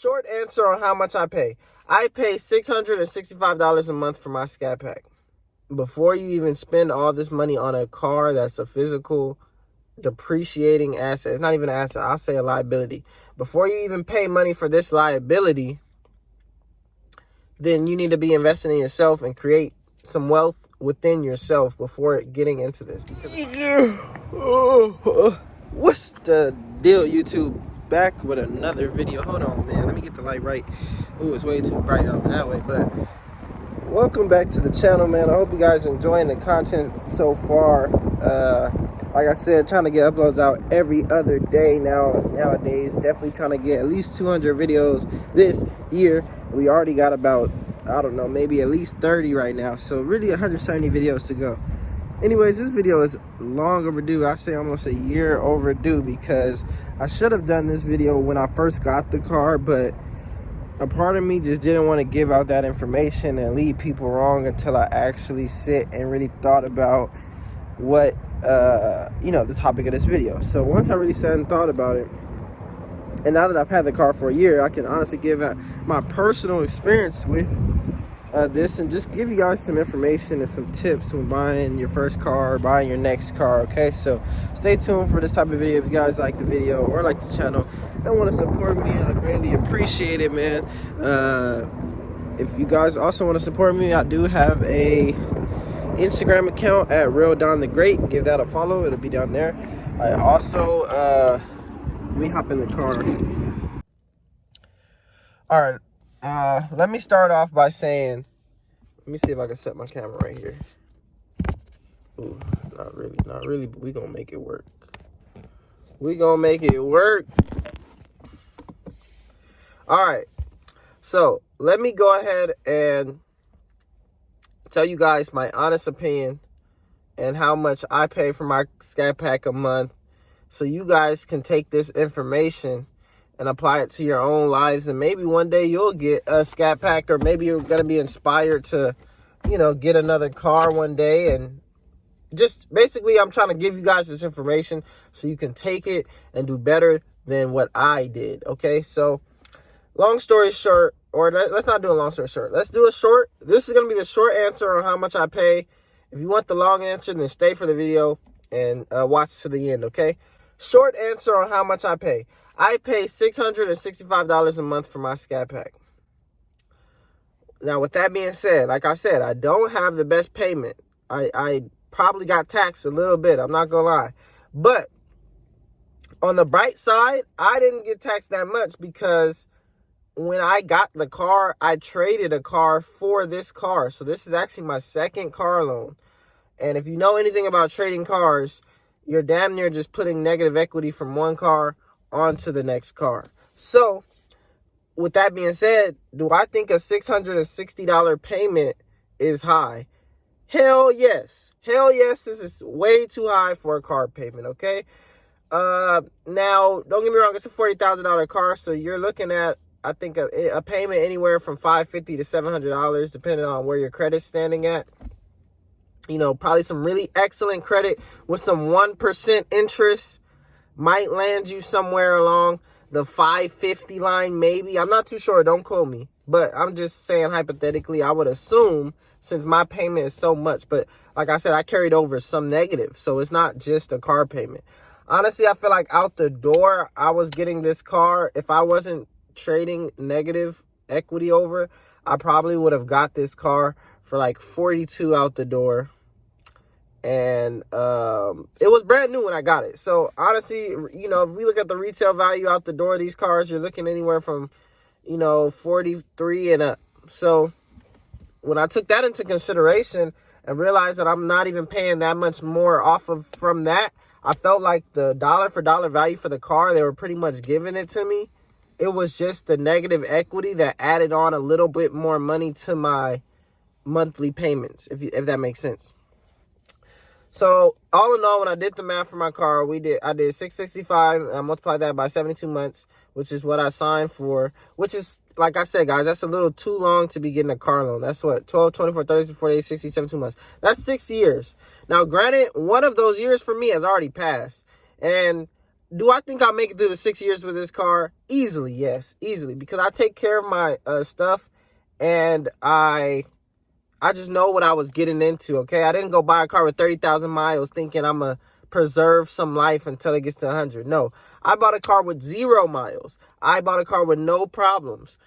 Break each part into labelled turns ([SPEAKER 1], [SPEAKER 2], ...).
[SPEAKER 1] Short answer on how much I pay. I pay $665 a month for my Scat Pack. Before you even spend all this money on a car that's a physical depreciating asset, it's not even an asset, I'll say a liability. Before you even pay money for this liability, then you need to be investing in yourself and create some wealth within yourself before getting into this. What's the deal, YouTube? Back with another video. Hold on, man. Let me get the light right. Ooh, it's way too bright over that way, but welcome back to the channel, man. I hope you guys are enjoying the content so far. Like I said, trying to get uploads out every other day nowadays. Definitely trying to get at least 200 videos this year. We already got about, I don't know, maybe at least 30 right now. So really 170 videos to go. Anyways, this video is long overdue. I say almost a year overdue because I should have done this video when I first got the car, but a part of me just didn't want to give out that information and lead people wrong until I actually sit and really thought about what, the topic of this video. So once I really sat and thought about it, and now that I've had the car for a year, I can honestly give out my personal experience with this and just give you guys some information and some tips when buying your first car or buying your next car. Okay, so stay tuned for this type of video. If you guys like the video or like the channel and want to support me, I greatly appreciate it, man. If you guys also want to support me, I do have a Instagram account at Real Don the Great. Give that a follow, it'll be down there. I also let me hop in the car. All right. Let me start off by saying, let me see if I can set my camera right here. Ooh, not really, but we gonna make it work. All right, so let me go ahead and tell you guys my honest opinion and how much I pay for my Scat Pack a month, so you guys can take this information and apply it to your own lives, and maybe one day you'll get a Scat Pack, or maybe you're gonna be inspired to, get another car one day. And just basically, I'm trying to give you guys this information so you can take it and do better than what I did. Okay, so long story short, or let's not do a long story short. Let's do a short. This is gonna be the short answer on how much I pay. If you want the long answer, then stay for the video and watch to the end. Okay, short answer on how much I pay. I pay $665 a month for my Scat Pack. Now, with that being said, like I said, I don't have the best payment. I probably got taxed a little bit. I'm not going to lie. But on the bright side, I didn't get taxed that much because when I got the car, I traded a car for this car. So this is actually my second car loan. And if you know anything about trading cars, you're damn near just putting negative equity from one car onto the next car. So with that being said, do I think a $660 payment is high? Hell yes. This is way too high for a car payment. Okay, now don't get me wrong, it's a $40,000 car, so you're looking at, I think, a payment anywhere from $550 to $700, depending on where your credit's standing at. Probably some really excellent credit with some 1% interest might land you somewhere along the 550 line, maybe. I'm not too sure. Don't quote me. But I'm just saying hypothetically, I would assume, since my payment is so much. But like I said, I carried over some negative. So it's not just a car payment. Honestly, I feel like out the door, I was getting this car. If I wasn't trading negative equity over, I probably would have got this car for like $42 out the door. And it was brand new when I got it. So honestly, if we look at the retail value out the door of these cars, you're looking anywhere from 43 and up. So when I took that into consideration and realized that I'm not even paying that much more from that, I felt like the dollar for dollar value for the car, they were pretty much giving it to me. It was just the negative equity that added on a little bit more money to my monthly payments, if that makes sense. So all in all, when I did the math for my car, I did $665, and I multiplied that by 72 months, which is what I signed for, which is, like I said, guys, that's a little too long to be getting a car loan. That's what, 12, 24, 36, 48, 60, 72 months. That's 6 years. Now, granted, one of those years for me has already passed, and Do I think I'll make it through the 6 years with this car? Easily, yes, easily, because I take care of my stuff, and I just know what I was getting into, okay? I didn't go buy a car with 30,000 miles thinking I'm going to preserve some life until it gets to 100. No, I bought a car with 0 miles. I bought a car with no problems.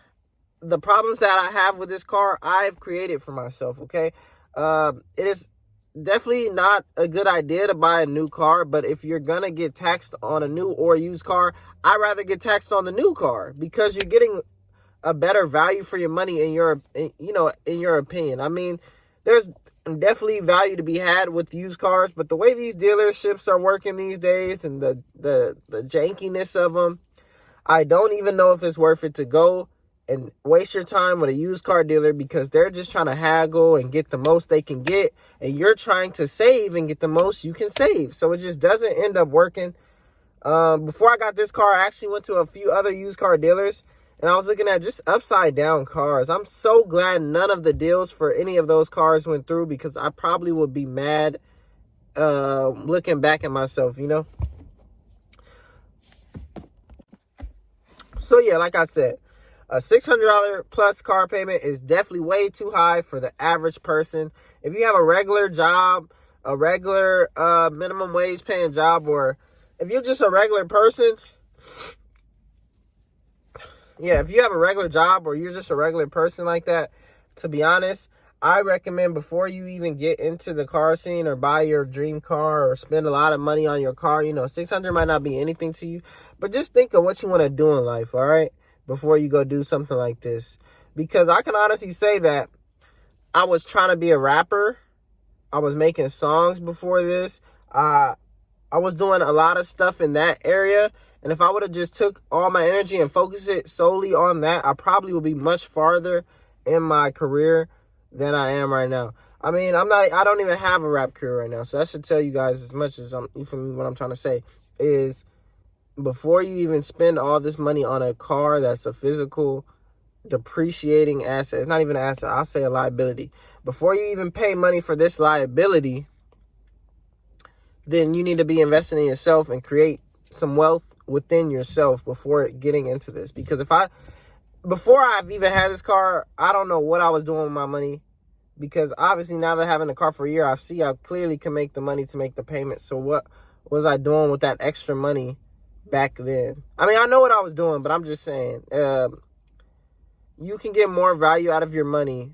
[SPEAKER 1] The problems that I have with this car, I've created for myself, okay? It is definitely not a good idea to buy a new car, but if you're going to get taxed on a new or used car, I'd rather get taxed on the new car because you're getting a better value for your money in your opinion. I mean, there's definitely value to be had with used cars, but the way these dealerships are working these days and the jankiness of them, I don't even know if it's worth it to go and waste your time with a used car dealer because they're just trying to haggle and get the most they can get, and you're trying to save and get the most you can save. So it just doesn't end up working. Before I got this car, I actually went to a few other used car dealers, and I was looking at just upside down cars. I'm so glad none of the deals for any of those cars went through because I probably would be mad looking back at myself, you know? So yeah, like I said, a $600 plus car payment is definitely way too high for the average person. If you have a regular job, a regular minimum wage paying job, or if you're just a regular person, yeah, if you have a regular job or you're just a regular person like that, to be honest, I recommend before you even get into the car scene or buy your dream car or spend a lot of money on your car, you know, 600 might not be anything to you, but just think of what you want to do in life, all right, before you go do something like this. Because I can honestly say that I was trying to be a rapper. I was making songs before this. I was doing a lot of stuff in that area. And if I would have just took all my energy and focused it solely on that, I probably would be much farther in my career than I am right now. I mean, I don't even have a rap career right now. So that should tell you guys as much as you feel me, what I'm trying to say is before you even spend all this money on a car that's a physical depreciating asset, it's not even an asset, I'll say a liability. Before you even pay money for this liability, then you need to be investing in yourself and create some wealth within yourself before getting into this. Because before I've even had this car, I don't know what I was doing with my money. Because obviously now that having the car for a year, I see I clearly can make the money to make the payment. So what was I doing with that extra money back then? I mean, I know what I was doing, but I'm just saying, you can get more value out of your money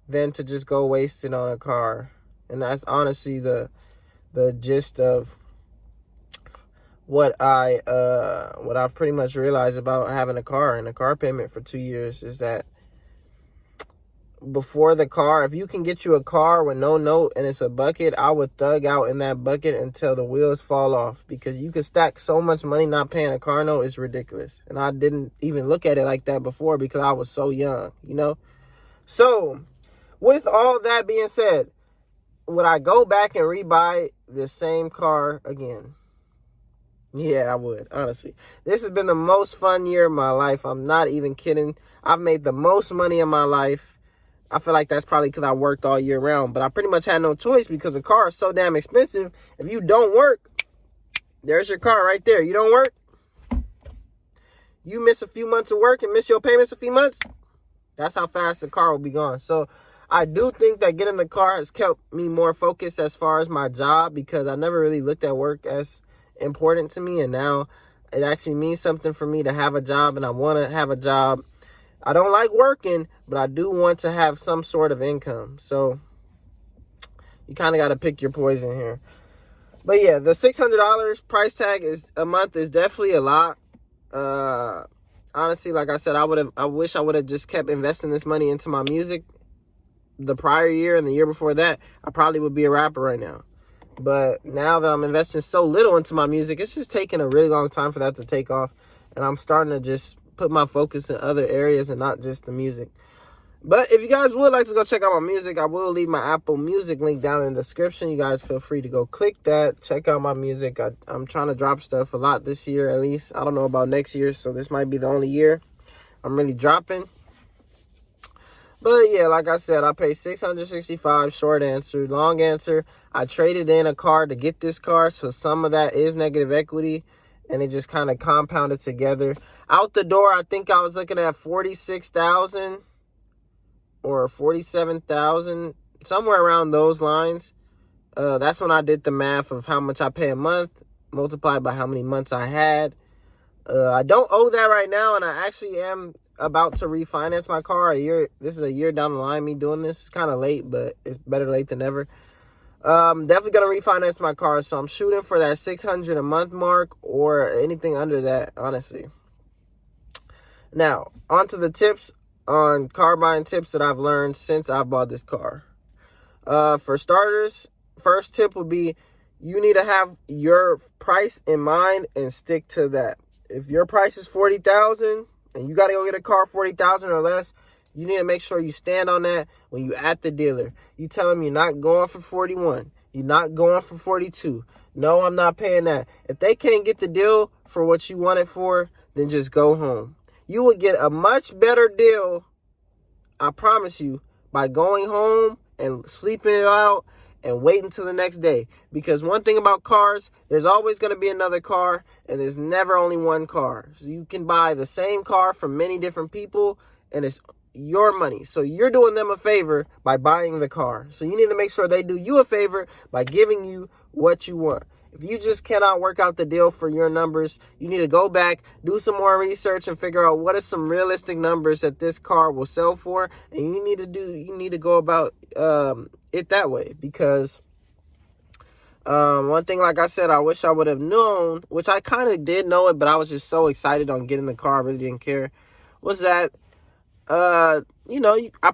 [SPEAKER 1] than to just go waste it on a car. And that's honestly the gist of what I've pretty much realized about having a car and a car payment for 2 years is that before the car, if you can get you a car with no note and it's a bucket, I would thug out in that bucket until the wheels fall off, because you can stack so much money not paying a car note. It's ridiculous. And I didn't even look at it like that before because I was so young, you know? So with all that being said, would I go back and rebuy the same car again? Yeah, I would, honestly. This has been the most fun year of my life. I'm not even kidding. I've made the most money in my life. I feel like that's probably because I worked all year round, but I pretty much had no choice because the car is so damn expensive. If you don't work, there's your car right there. You don't work, you miss a few months of work and miss your payments a few months, that's how fast the car will be gone. So I do think that getting the car has kept me more focused as far as my job, because I never really looked at work as important to me, and now it actually means something for me to have a job, and I want to have a job. I don't like working, but I do want to have some sort of income. So you kind of got to pick your poison here. But yeah, the $600 price tag is a month is definitely a lot. Honestly, like I said, I wish I would have just kept investing this money into my music the prior year and the year before that. I probably would be a rapper right now. But now that I'm investing so little into my music, it's just taking a really long time for that to take off. And I'm starting to just put my focus in other areas and not just the music. But if you guys would like to go check out my music, I will leave my Apple Music link down in the description. You guys feel free to go click that, check out my music. I'm trying to drop stuff a lot this year, at least. I don't know about next year, so this might be the only year I'm really dropping. But yeah, like I said, I paid $665, short answer. Long answer, I traded in a car to get this car, so some of that is negative equity. and it just kind of compounded together. Out the door, I think I was looking at 46,000 or 47,000, somewhere around those lines. That's when I did the math of how much I pay a month, multiplied by how many months I had. I don't owe that right now, and I actually am about to refinance my car This is a year down the line, me doing this. It's kind of late, but it's better late than never. Definitely gonna refinance my car, so I'm shooting for that $600 a month mark or anything under that, honestly. Now, on to the tips on car buying tips that I've learned since I bought this car. For starters, first tip would be you need to have your price in mind and stick to that. If your price is $40,000 and you got to go get a car $40,000 or less, you need to make sure you stand on that when you at the dealer. You tell them you're not going for 41. You're not going for 42. No, I'm not paying that. If they can't get the deal for what you want it for, then just go home. You will get a much better deal, I promise you, by going home and sleeping it out and wait until the next day. Because one thing about cars, there's always going to be another car, and there's never only one car. So you can buy the same car from many different people, and it's your money. So you're doing them a favor by buying the car. So you need to make sure they do you a favor by giving you what you want. If you just cannot work out the deal for your numbers, you need to go back, do some more research, and figure out what are some realistic numbers that this car will sell for. And you need to go about it that way. Because one thing, like I said, I wish I would have known, which I kind of did know it, but I was just so excited on getting the car, I really didn't care, was that I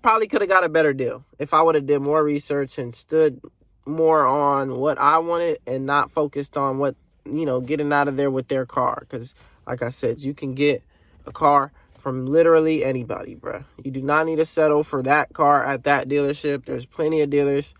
[SPEAKER 1] probably could have got a better deal if I would have did more research and stood more on what I wanted and not focused on what, getting out of there with their car. Because, like I said, you can get a car from literally anybody, bruh. You do not need to settle for that car at that dealership. There's plenty of dealers.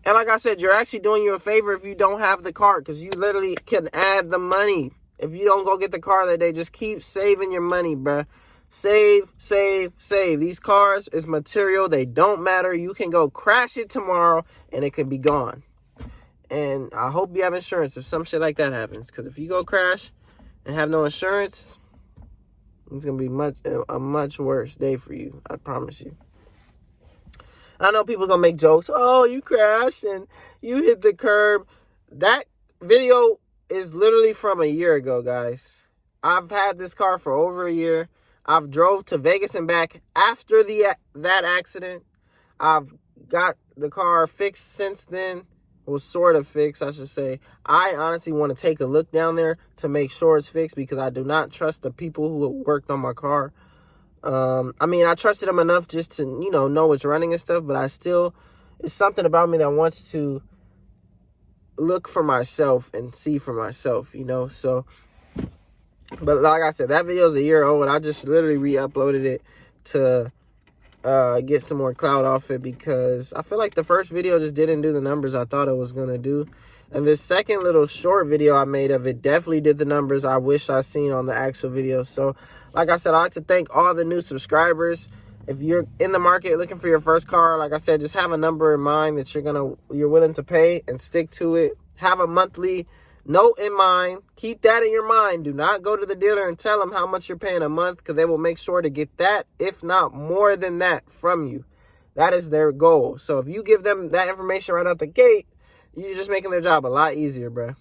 [SPEAKER 1] And like I said, you're actually doing you a favor if you don't have the car, because you literally can add the money. If you don't go get the car that day, just keep saving your money, bruh. Save, save, save. These cars is material. They don't matter. You can go crash it tomorrow and it can be gone. And I hope you have insurance if some shit like that happens. Because if you go crash and have no insurance, it's going to be a much worse day for you. I promise you. I know people are going to make jokes. Oh, you crashed and you hit the curb. That video is literally from a year ago, guys. I've had this car for over a year. I've drove to Vegas and back after that accident. I've got the car fixed since then. Well, sort of fixed, I should say. I honestly want to take a look down there to make sure it's fixed because I do not trust the people who worked on my car. I trusted them enough just to, know it's running and stuff, but it's something about me that wants to look for myself and see for myself, so... But like I said, that video is a year old, and I just literally re-uploaded it to get some more clout off it because I feel like the first video just didn't do the numbers I thought it was going to do. And this second little short video I made of it definitely did the numbers I wish I seen on the actual video. So, like I said, I'd like to thank all the new subscribers. If you're in the market looking for your first car, like I said, just have a number in mind that you're willing to pay and stick to it. Have a monthly note in mind. Keep that in your mind. Do not go to the dealer and tell them how much you're paying a month because they will make sure to get that, if not more than that, from you. That is their goal. So if you give them that information right out the gate, you're just making their job a lot easier, bruh.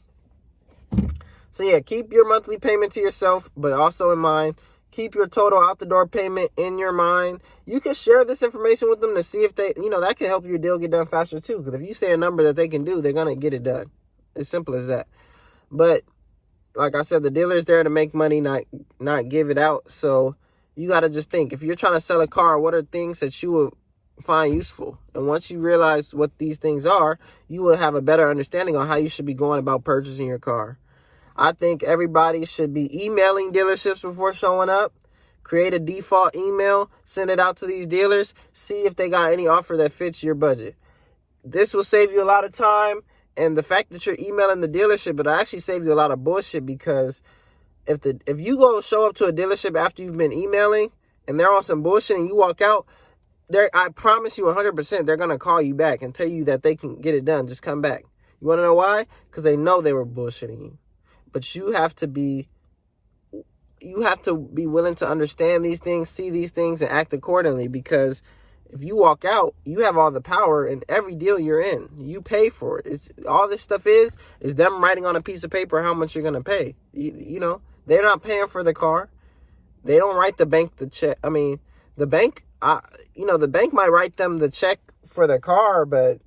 [SPEAKER 1] So yeah, keep your monthly payment to yourself, but also in mind. Keep your total out-the-door payment in your mind. You can share this information with them to see if they, that can help your deal get done faster too. Because if you say a number that they can do, they're going to get it done. As simple as that. But like I said, the dealer is there to make money, not give it out. So you got to just think, if you're trying to sell a car, what are things that you would find useful? And once you realize what these things are, you will have a better understanding on how you should be going about purchasing your car. I think everybody should be emailing dealerships before showing up. Create a default email, send it out to these dealers, see if they got any offer that fits your budget. This will save you a lot of time. And the fact that you're emailing the dealership, it'll actually save you a lot of bullshit because if you go show up to a dealership after you've been emailing and they're on some bullshit and you walk out, I promise you 100% they're going to call you back and tell you that they can get it done. Just come back. You want to know why? Because they know they were bullshitting you. But you have to be willing to understand these things, see these things, and act accordingly. Because if you walk out, you have all the power in every deal you're in. You pay for it. It's all this stuff is them writing on a piece of paper how much you're gonna pay. You know, they're not paying for the car. They don't write the bank the check. I mean, the bank, the bank might write them the check for the car, but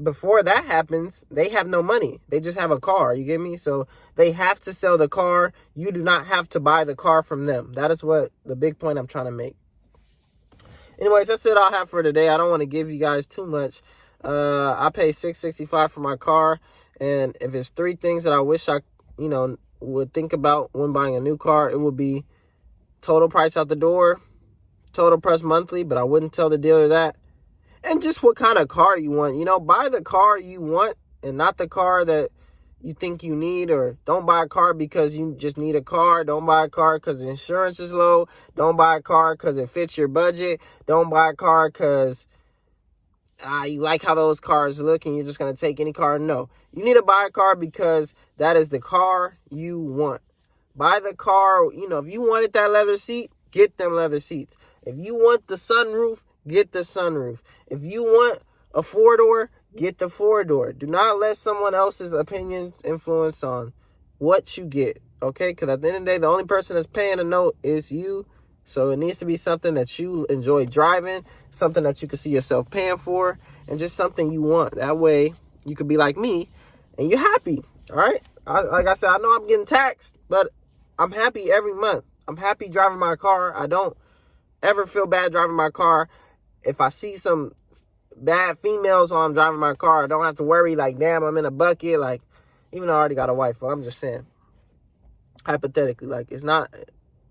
[SPEAKER 1] before that happens, they have no money. They just have a car. You get me? So they have to sell the car. You do not have to buy the car from them. That is what the big point I'm trying to make. Anyways, that's it I'll have for today. I don't want to give you guys too much. I pay $665 for my car, and if it's 3 things that I wish I, would think about when buying a new car, it would be total price out the door, total price monthly, but I wouldn't tell the dealer that. And just what kind of car you want. Buy the car you want and not the car that you think you need. Or don't buy a car because you just need a car. Don't buy a car because the insurance is low. Don't buy a car because it fits your budget. Don't buy a car because you like how those cars look and you're just going to take any car. No. You need to buy a car because that is the car you want. Buy the car. If you wanted that leather seat, get them leather seats. If you want the sunroof, get the sunroof. If you want a 4-door, get the 4-door. Do not let someone else's opinions influence on what you get, okay? Because at the end of the day, the only person that's paying a note is you. So it needs to be something that you enjoy driving, something that you can see yourself paying for, and just something you want. That way, you could be like me, and you're happy, all right? Like I said, I know I'm getting taxed, but I'm happy every month. I'm happy driving my car. I don't ever feel bad driving my car. If I see some bad females while I'm driving my car, I don't have to worry like, damn, I'm in a bucket. Like, even though I already got a wife, but I'm just saying, hypothetically, like, it's not,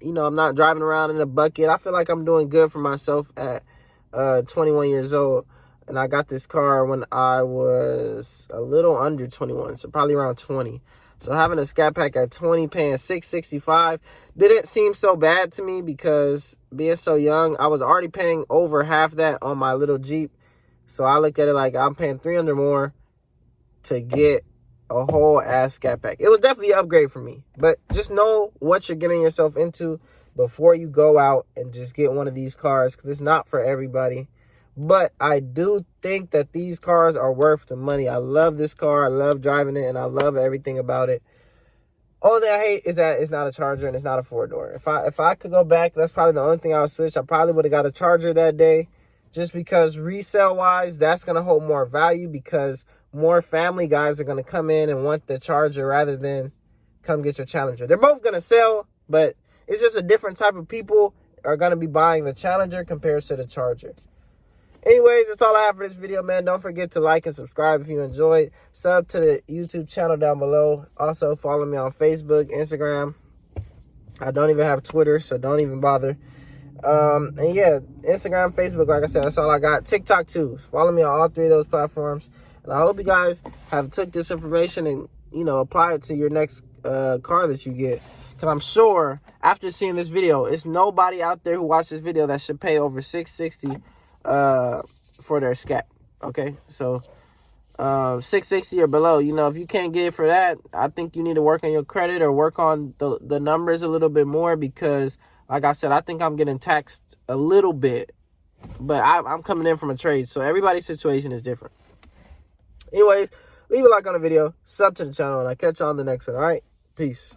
[SPEAKER 1] I'm not driving around in a bucket. I feel like I'm doing good for myself at 21 years old. And I got this car when I was a little under 21, so probably around 20. So having a Scat Pack at 20, paying $665 didn't seem so bad to me because being so young, I was already paying over half that on my little Jeep. So I look at it like I'm paying $300 more to get a whole ass Scat Pack. It was definitely an upgrade for me, but just know what you're getting yourself into before you go out and just get one of these cars, because it's not for everybody. But I do think that these cars are worth the money. I love this car. I love driving it, and I love everything about it. Only thing I hate is that it's not a Charger and it's not a 4-door. If I could go back, that's probably the only thing I would switch. I probably would have got a Charger that day, just because resale-wise, that's going to hold more value, because more family guys are going to come in and want the Charger rather than come get your Challenger. They're both going to sell, but it's just a different type of people are going to be buying the Challenger compared to the Charger. Anyways, that's all I have for this video, man. Don't forget to like and subscribe if you enjoyed. Sub to the YouTube channel down below. Also, follow me on Facebook, Instagram. I don't even have Twitter, so don't even bother. And yeah, Instagram, Facebook, like I said, that's all I got. TikTok too. Follow me on all 3 of those platforms. And I hope you guys have took this information and, apply it to your next car that you get. Because I'm sure after seeing this video, it's nobody out there who watched this video that should pay over $660 for their Scat. Okay, so $660 or below. If you can't get it for that, I think you need to work on your credit or work on the numbers a little bit more, because like I said, I think I'm getting taxed a little bit, but I'm coming in from a trade, so everybody's situation is different. Anyways, leave a like on the video, sub to the channel, and I'll catch you on the next one. All right, peace.